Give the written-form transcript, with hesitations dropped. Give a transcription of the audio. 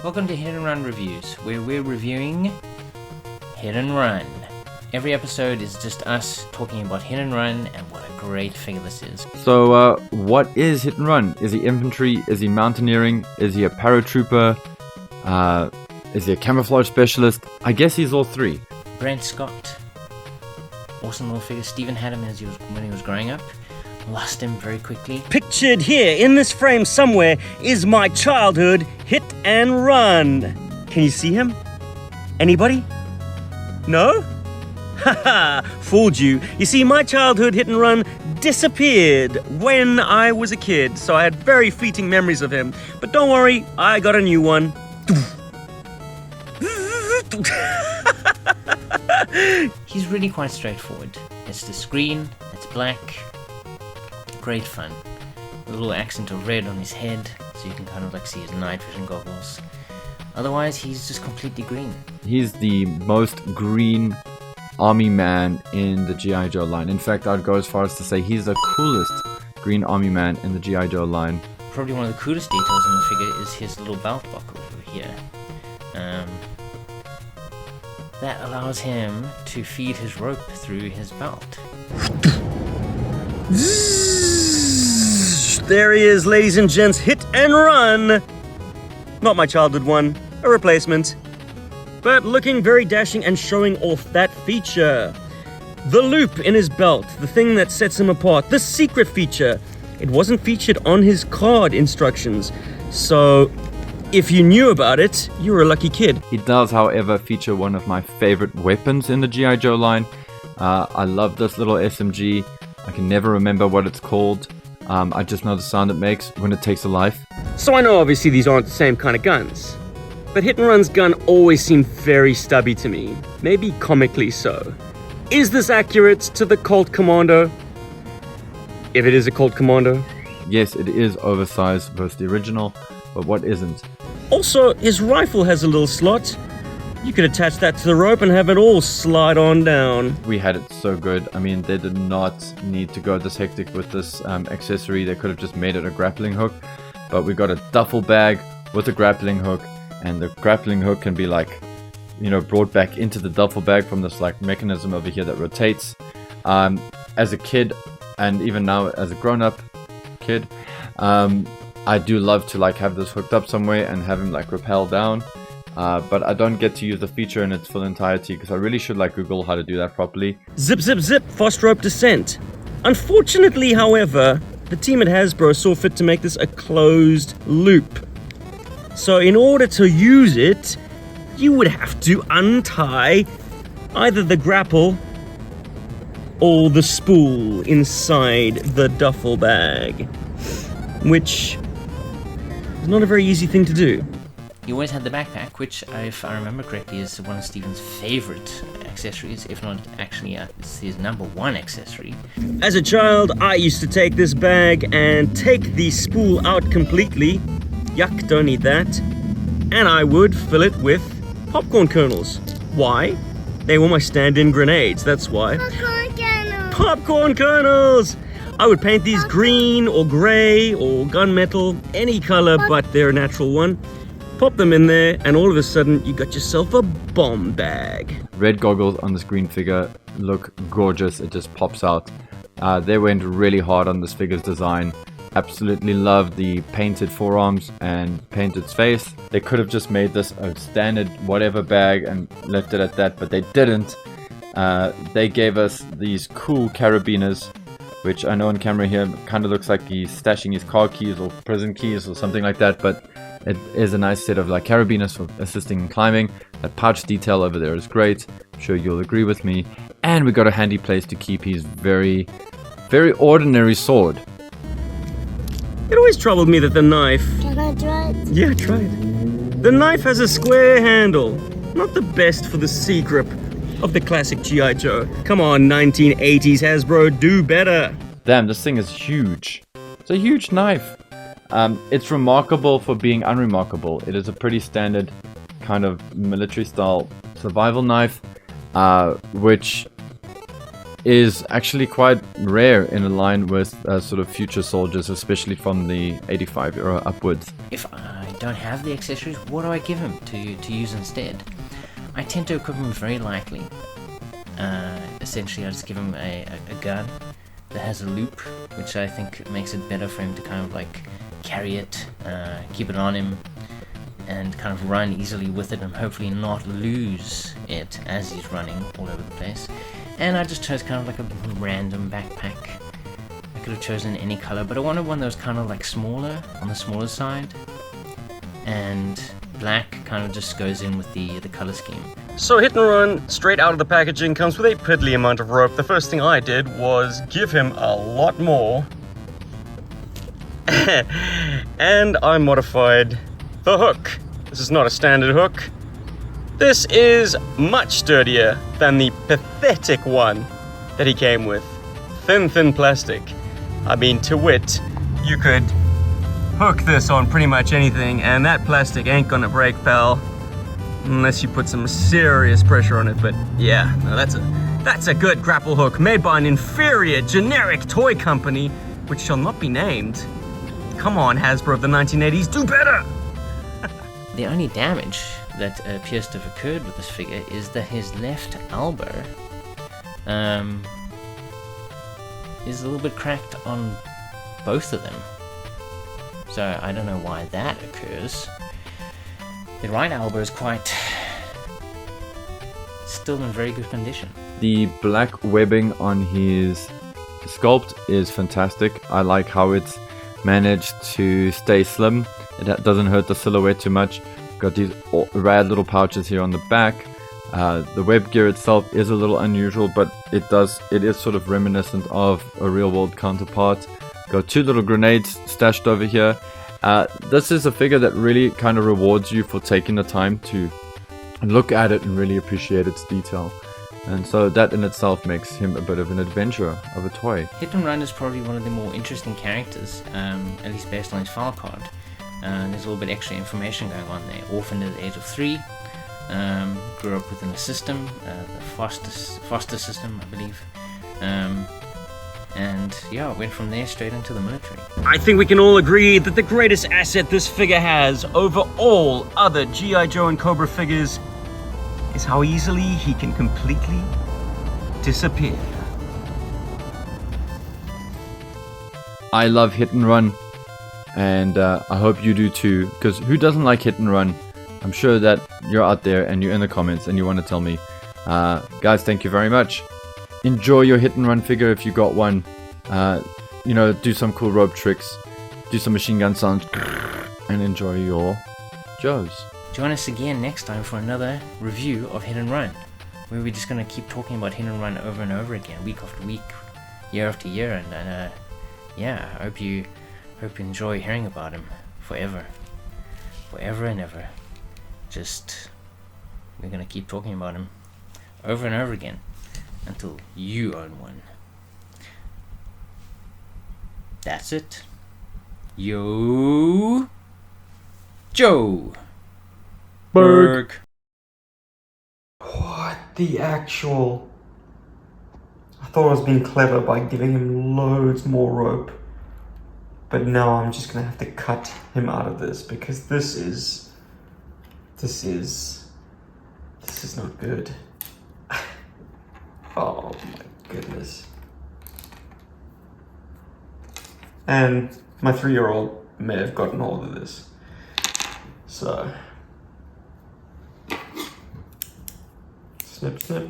Welcome to Hit and Run Reviews, where we're reviewing Hit and Run. Every episode is just us talking about Hit and Run and what a great figure this is. So, what is Hit and Run? Is he infantry? Is he mountaineering? Is he a paratrooper? Is he a camouflage specialist? I guess he's all three. Brent Scott, awesome little figure. Stephen had him when he was growing up. Lost him very quickly. Pictured here in this frame somewhere is my childhood Hit and Run. Can you see him? Anybody? No? Haha, fooled you. You see, my childhood Hit and Run disappeared when I was a kid, so I had very fleeting memories of him. But don't worry, I got a new one. He's really quite straightforward. It's just green, it's black. Great fun. A little accent of red on his head, so you can kind of like see his night vision goggles. Otherwise, he's just completely green. He's the most green army man in the GI Joe line. In fact, I'd go as far as to say he's the coolest green army man in the GI Joe line. Probably one of the coolest details on the figure is his little belt buckle over here. That allows him to feed his rope through his belt. There he is, ladies and gents, Hit and Run. Not my childhood one, a replacement. But looking very dashing and showing off that feature. The loop in his belt, the thing that sets him apart, the secret feature. It wasn't featured on his card instructions, so if you knew about it, you were a lucky kid. It does, however, feature one of my favorite weapons in the GI Joe line. I love this little SMG. I can never remember what it's called. I just know the sound it makes when it takes a life. So I know obviously these aren't the same kind of guns, but Hit and Run's gun always seemed very stubby to me, maybe comically so. Is this accurate to the Colt Commando? If it is a Colt Commando. Yes, it is oversized versus the original, but what isn't? Also, his rifle has a little slot. You could attach that to the rope and have it all slide on down. We had it so good. I mean, they did not need to go this hectic with this accessory. They could have just made it a grappling hook. But we got a duffel bag with a grappling hook. And the grappling hook can be like, brought back into the duffel bag from this like mechanism over here that rotates. As a kid, and even now as a grown-up kid, I do love to like have this hooked up somewhere and have him like rappel down. But I don't get to use the feature in its full entirety because I really should like Google how to do that properly. Zip, zip, zip, fast rope descent. Unfortunately, however, the team at Hasbro saw fit to make this a closed loop. So in order to use it, you would have to untie either the grapple or the spool inside the duffel bag, which is not a very easy thing to do. He always had the backpack, which, if I remember correctly, is one of Steven's favorite accessories, if not actually it's his number one accessory. As a child, I used to take this bag and take the spool out completely. Yuck, don't need that. And I would fill it with popcorn kernels. Why? They were my stand-in grenades, that's why. Popcorn kernels! Popcorn kernels! I would paint these green or gray or gunmetal, any color but their natural one. Pop them in there, and all of a sudden, you got yourself a bomb bag. Red goggles on this green figure look gorgeous. It just pops out. They went really hard on this figure's design. Absolutely love the painted forearms and painted face. They could have just made this a standard whatever bag and left it at that, but they didn't. They gave us these cool carabiners, which I know on camera here kind of looks like he's stashing his car keys or prison keys or something like that, but it is a nice set of like carabiners for assisting in climbing. That pouch detail over there is great. I'm sure you'll agree with me. And we got a handy place to keep his very, very ordinary sword. It always troubled me that the knife... Can I try it? Yeah, try it. The knife has a square handle. Not the best for the C-grip of the classic GI Joe. Come on, 1980s Hasbro, do better. Damn, this thing is huge. It's a huge knife. It's remarkable for being unremarkable. It is a pretty standard kind of military style survival knife, which is actually quite rare in a line with sort of future soldiers, especially from the 85 era upwards. If I don't have the accessories, what do I give him to use instead? I tend to equip him very lightly. Essentially, I just give him a gun that has a loop, which I think makes it better for him to kind of like carry it, keep it on him, and kind of run easily with it, and hopefully not lose it as he's running all over the place. And I just chose kind of like a random backpack. I could have chosen any color, but I wanted one that was kind of like smaller, on the smaller side, and black kind of just goes in with the color scheme. So Hit and Run, straight out of the packaging, comes with a piddly amount of rope. The first thing I did was give him a lot more. And I modified the hook. This is not a standard hook. This is much sturdier than the pathetic one that he came with. Thin plastic. I mean, to wit, you could hook this on pretty much anything, and that plastic ain't gonna break, pal. Unless you put some serious pressure on it, but yeah, no, that's a good grapple hook made by an inferior generic toy company, which shall not be named. Come on, Hasbro of the 1980s, do better! The only damage that appears to have occurred with this figure is that his left elbow is a little bit cracked on both of them. So I don't know why that occurs. The right elbow is still in very good condition. The black webbing on his sculpt is fantastic. I like how it's managed to stay slim. It doesn't hurt the silhouette too much. Got these rad little pouches here on the back. The web gear itself is a little unusual, but it is sort of reminiscent of a real world counterpart. Got two little grenades stashed over here. This is a figure that really kind of rewards you for taking the time to look at it and really appreciate its detail. And so that in itself makes him a bit of an adventurer of a toy. Hit and Run is probably one of the more interesting characters, at least based on his file card. There's a little bit extra information going on there. Orphaned at the age of 3, grew up within a system, the foster system, I believe. And yeah, went from there straight into the military. I think we can all agree that the greatest asset this figure has over all other GI Joe and Cobra figures is how easily he can completely disappear. I love Hit and Run, and I hope you do too, because who doesn't like Hit and Run? I'm sure that you're out there and you're in the comments and you want to tell me. Guys, thank you very much. Enjoy your Hit and Run figure if you got one. Do some cool rope tricks, do some machine gun sounds, and enjoy your Joes. Join us again next time for another review of Hit and Run, where we're just going to keep talking about Hit and Run over and over again, week after week, year after year, and I hope you enjoy hearing about him forever and ever. Just, we're going to keep talking about him over and over again until you own one. That's it. Yo Joe Berg. What the actual? I thought I was being clever by giving him loads more rope, but now I'm just gonna have to cut him out of this because this is not good. Oh my goodness. And my 3-year-old may have gotten hold of this. So, snip, snip.